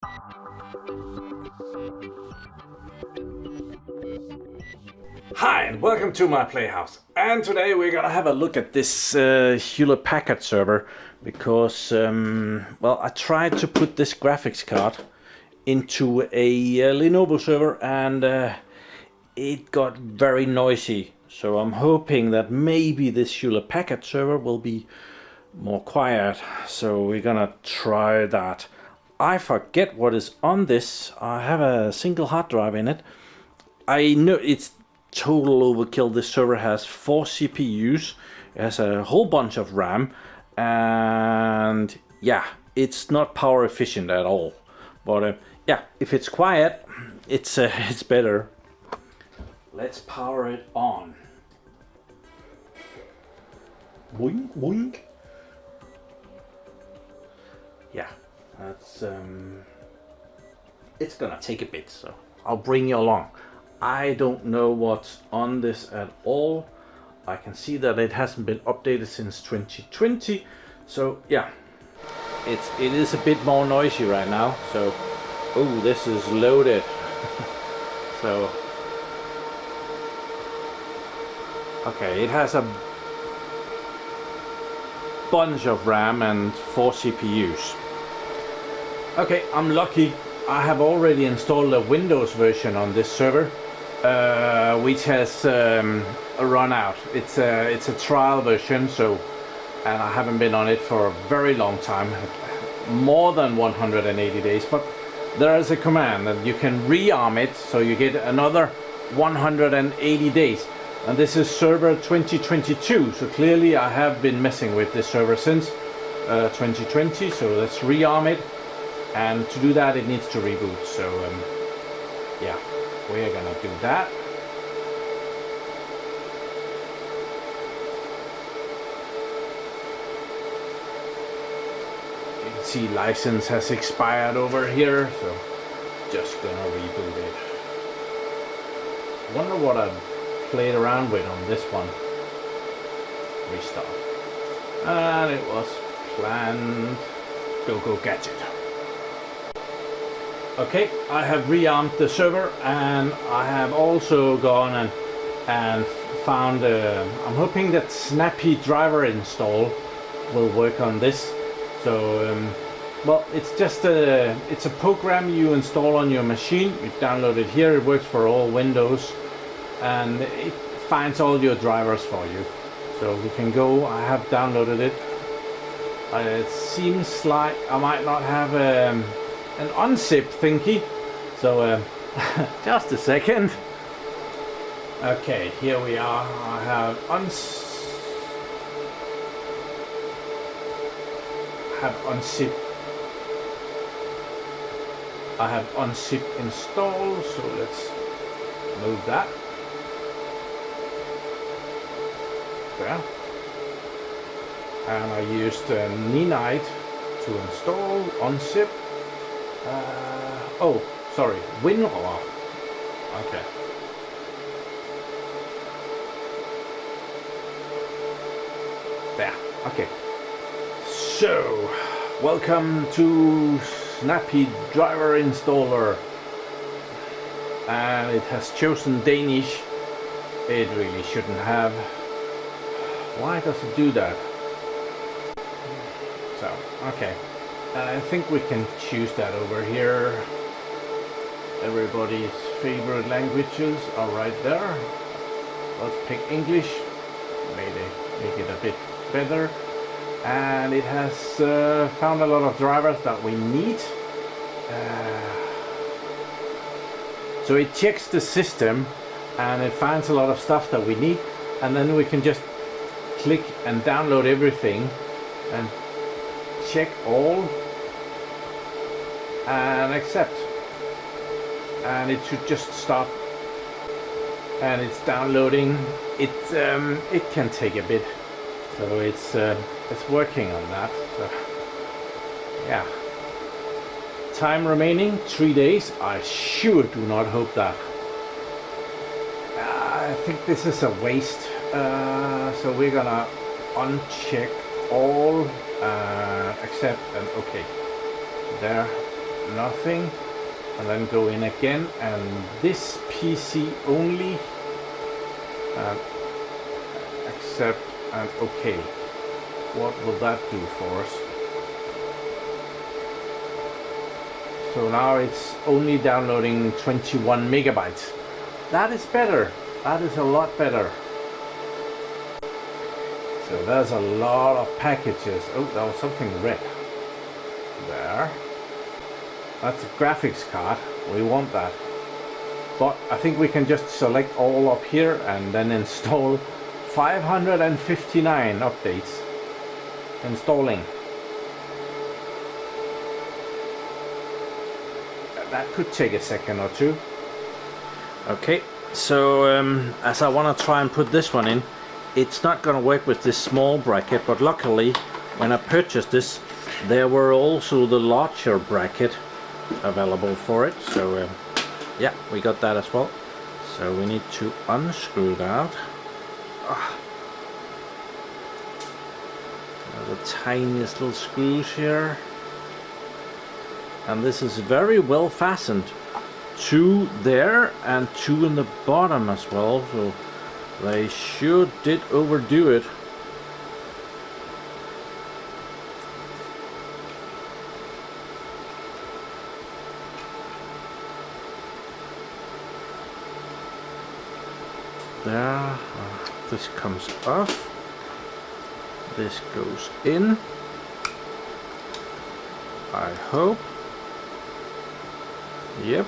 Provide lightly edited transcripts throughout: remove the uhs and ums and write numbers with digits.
Hi and welcome to my PlayHouse, and today we're gonna have a look at this Hewlett-Packard server because well, I tried to put this graphics card into a Lenovo server and it got very noisy, so I'm hoping that maybe this Hewlett-Packard server will be more quiet, so we're gonna try that. I forget what is on this. I have a single hard drive in it. I know it's total overkill. This server has 4 CPUs, it has a whole bunch of RAM, and yeah, it's not power efficient at all. But yeah, if it's quiet, it's better. Let's power it on. Boing, boing. Yeah, that's it's gonna take a bit, so I'll bring you along. I don't know what's on this at all. I can see that it hasn't been updated since 2020. So yeah, it is a bit more noisy right now. So, oh, this is loaded. So, okay, it has a bunch of RAM and 4 CPUs. Okay, I'm lucky. I have already installed a Windows version on this server, which has run out. It's a trial version, so, and I haven't been on it for a very long time, more than 180 days. But there is a command that you can rearm it, so you get another 180 days. And this is server 2022, so clearly I have been messing with this server since 2020. So let's rearm it. And to do that, it needs to reboot. So yeah, we're gonna do that. You can see license has expired over here, so just gonna reboot it. Wonder what I played around with on this one. Restart. And it was planned. Go gadget. Okay, I have rearmed the server, and I have also gone and found, I'm hoping that Snappy driver install will work on this. So, well, it's just it's a program you install on your machine. You download it here, it works for all Windows, and it finds all your drivers for you. So we can go, I have downloaded it. It seems like I might not have an unzip thingy, so just a second. Okay, here we are. I have unzip installed, so let's move that there. And I used Ninite to install unzip. Oh, sorry, WinRAR. Okay. There, okay. So, welcome to Snappy Driver Installer. And it has chosen Danish. It really shouldn't have. Why does it do that? So, okay. I think we can choose that over here. Everybody's favorite languages are right there. Let's pick English. Maybe make it a bit better. And it has found a lot of drivers that we need. So it checks the system and it finds a lot of stuff that we need. And then we can just click and download everything and check all and accept, and it should just stop. And it's downloading. It can take a bit, so it's working on that. So yeah, time remaining 3 days. I sure do not hope that. I think this is a waste. So we're gonna uncheck all, accept, and okay. There. nothing, and then go in again, and this PC only, and accept and OK. What will that do for us? So now it's only downloading 21 megabytes. That is better. That is a lot better. So there's a lot of packages. Oh, there was something red there. That's a graphics card. We want that. But I think we can just select all up here and then install 559 updates. Installing. That could take a second or two. Okay, so as I want to try and put this one in, it's not going to work with this small bracket, but luckily when I purchased this there were also the larger bracket available for it, so yeah, we got that as well. So we need to unscrew that. The tiniest little screws here, and this is very well fastened. 2 there and 2 in the bottom as well, so they sure did overdo it. There, this comes off. This goes in, I hope. Yep.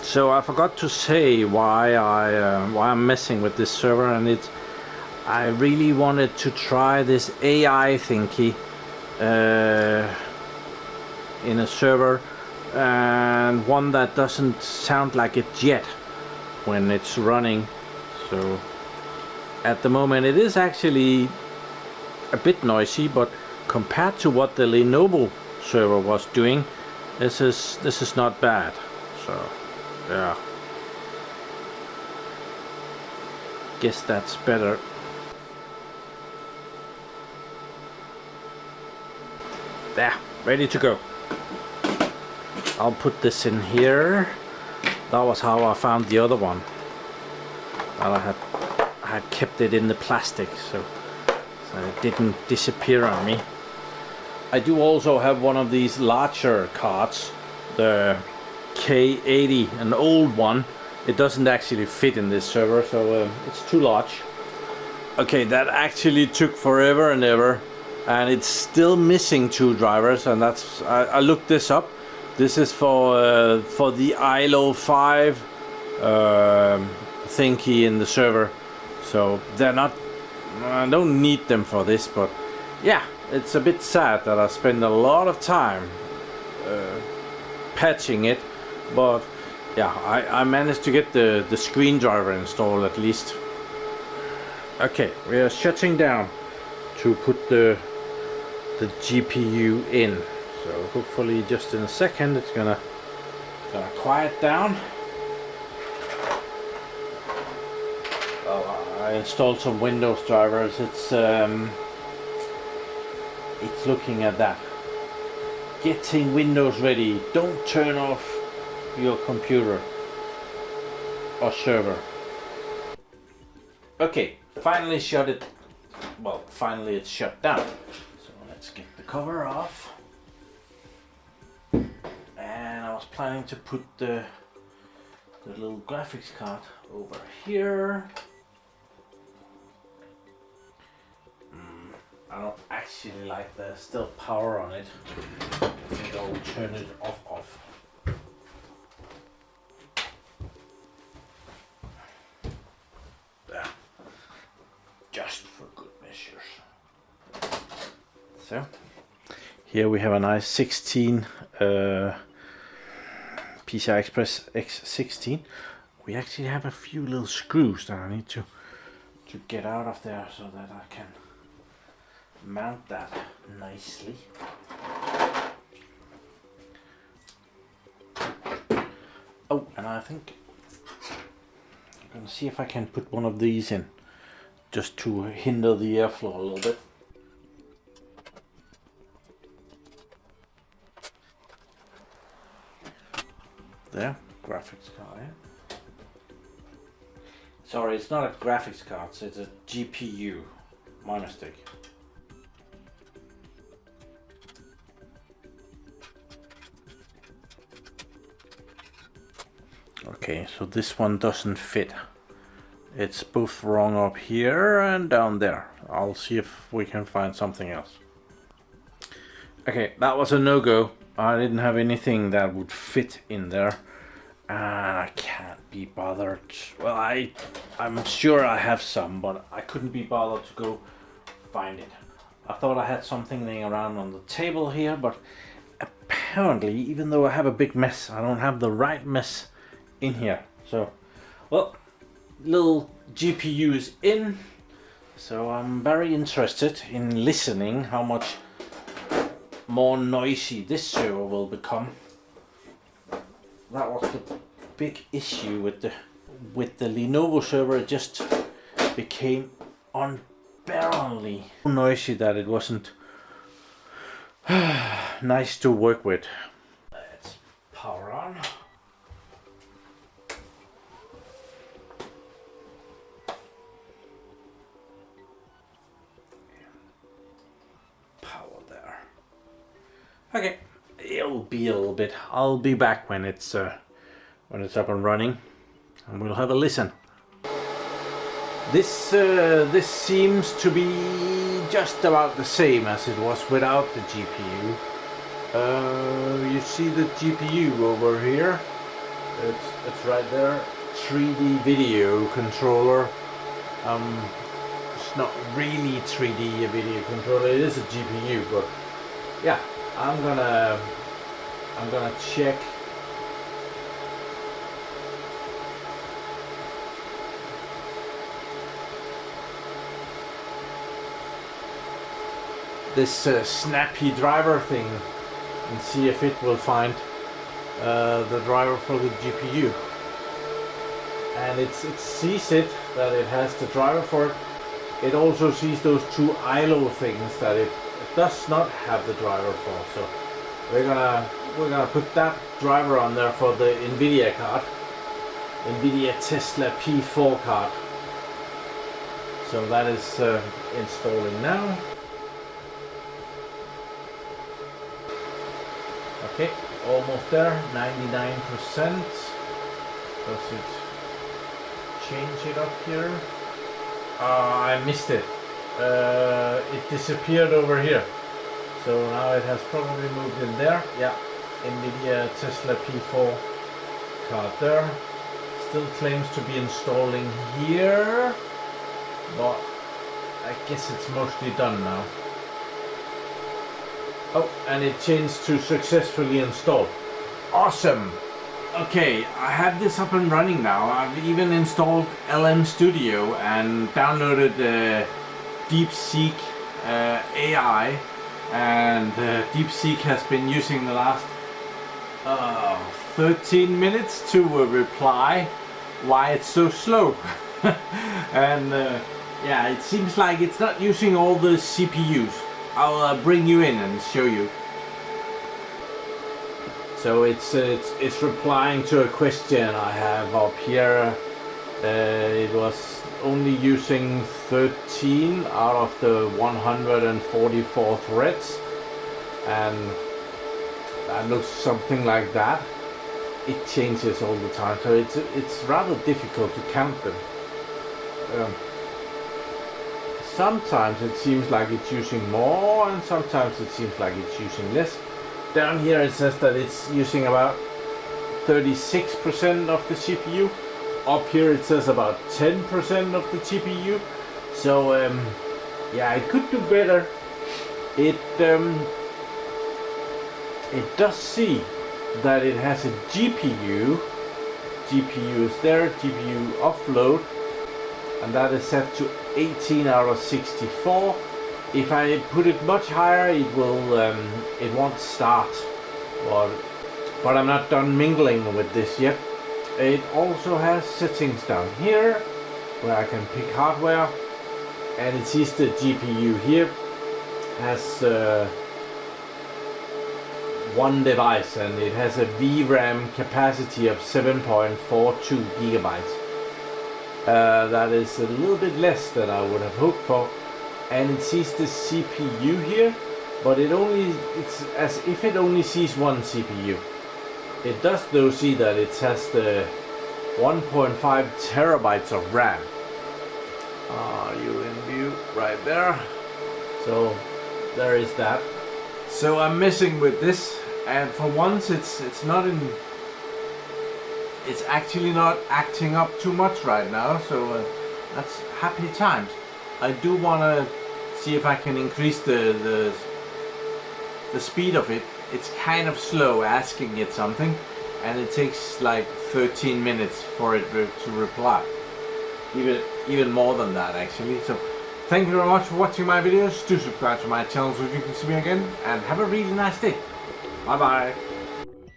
So I forgot to say why I'm messing with this server, and I really wanted to try this AI thingy in a server, and one that doesn't sound like a jet when it's running. So at the moment it is actually a bit noisy, but compared to what the Lenovo server was doing, this is not bad. So yeah, guess that's better. There, ready to go. I'll put this in here. That was how I found the other one. And I had kept it in the plastic, so it didn't disappear on me. I do also have one of these larger cards, the K80, an old one. It doesn't actually fit in this server, so it's too large. Okay, that actually took forever and ever, and it's still missing 2 drivers, and that's I looked this up. This is for the ILO 5 thingy in the server, so they're not. I don't need them for this, but yeah, it's a bit sad that I spend a lot of time patching it, but yeah, I managed to get the screen driver installed at least. Okay, we are shutting down to put the GPU in. So hopefully just in a second it's gonna quiet down. Well, I installed some Windows drivers. It's looking at that. Getting Windows ready. Don't turn off your computer or server. Okay, finally shut it. Well, finally it's shut down. So let's get the cover off. And I was planning to put the little graphics card over here. I don't actually like there's still power on it. I think I'll turn it off. There. Just for good measures. So here we have a nice 16 PCI Express X16. We actually have a few little screws that I need to get out of there so that I can mount that nicely. Oh, and I think gonna see if I can put one of these in, just to hinder the airflow a little bit. There, graphics card. Yeah? Sorry, it's not a graphics card, it's a GPU. My mistake. Okay, so this one doesn't fit. It's both wrong up here and down there. I'll see if we can find something else. Okay, that was a no-go. I didn't have anything that would fit in there. And I can't be bothered. Well, I'm sure I have some, but I couldn't be bothered to go find it. I thought I had something laying around on the table here, but apparently, even though I have a big mess, I don't have the right mess in here. So, well, little GPU is in, so I'm very interested in listening how much more noisy this server will become. That was the big issue with the Lenovo server. It just became unbearably noisy that it wasn't nice to work with. Let's power on. Power there. Okay, it'll be a little bit. I'll be back when it's up and running, and we'll have a listen. This seems to be just about the same as it was without the GPU. You see the GPU over here? It's right there. 3D video controller. It's not really 3D video controller. It is a GPU, but yeah, I'm gonna check. This snappy driver thing and see if it will find the driver for the GPU. And it sees it, that it has the driver for it. It also sees those two ILO things that it does not have the driver for. So we're gonna put that driver on there for the NVIDIA card, NVIDIA Tesla P4 card. So that is installing now. Okay, almost there, 99%. Does it change it up here? I missed it. It disappeared over here. So now it has probably moved in there. Yeah, NVIDIA Tesla P4 card there. Still claims to be installing here, but I guess it's mostly done now. Oh, and it changed to successfully installed. Awesome! Okay, I have this up and running now. I've even installed LM Studio and downloaded DeepSeek AI, and DeepSeek has been using the last 13 minutes to reply why it's so slow. And yeah, it seems like it's not using all the CPUs. I'll bring you in and show you. So it's replying to a question I have up here. It was only using 13 out of the 144 threads, and that looks something like that. It changes all the time, so it's rather difficult to count them. Sometimes it seems like it's using more, and sometimes it seems like it's using less. Down here it says that it's using about 36% of the CPU. Up here it says about 10% of the GPU. So yeah, it could do better. It does see that it has a GPU. GPU is there, GPU offload, and that is set to 18 out of 64. If I put it much higher, it won't start. But I'm not done mingling with this yet. It also has settings down here where I can pick hardware, and it sees the GPU here has one device, and it has a VRAM capacity of 7.42 gigabytes. That is a little bit less than I would have hoped for, and it sees the CPU here, but it's as if it only sees one CPU. It does though see that it has the 1.5 terabytes of RAM. You in view right there. So there is that. So I'm messing with this, and for once it's actually not acting up too much right now, so that's happy times. I do want to see if I can increase the speed of it. It's kind of slow asking it something, and it takes like 13 minutes for it to reply. Even more than that actually. So thank you very much for watching my videos. Do subscribe to my channel so you can see me again, and have a really nice day. Bye bye.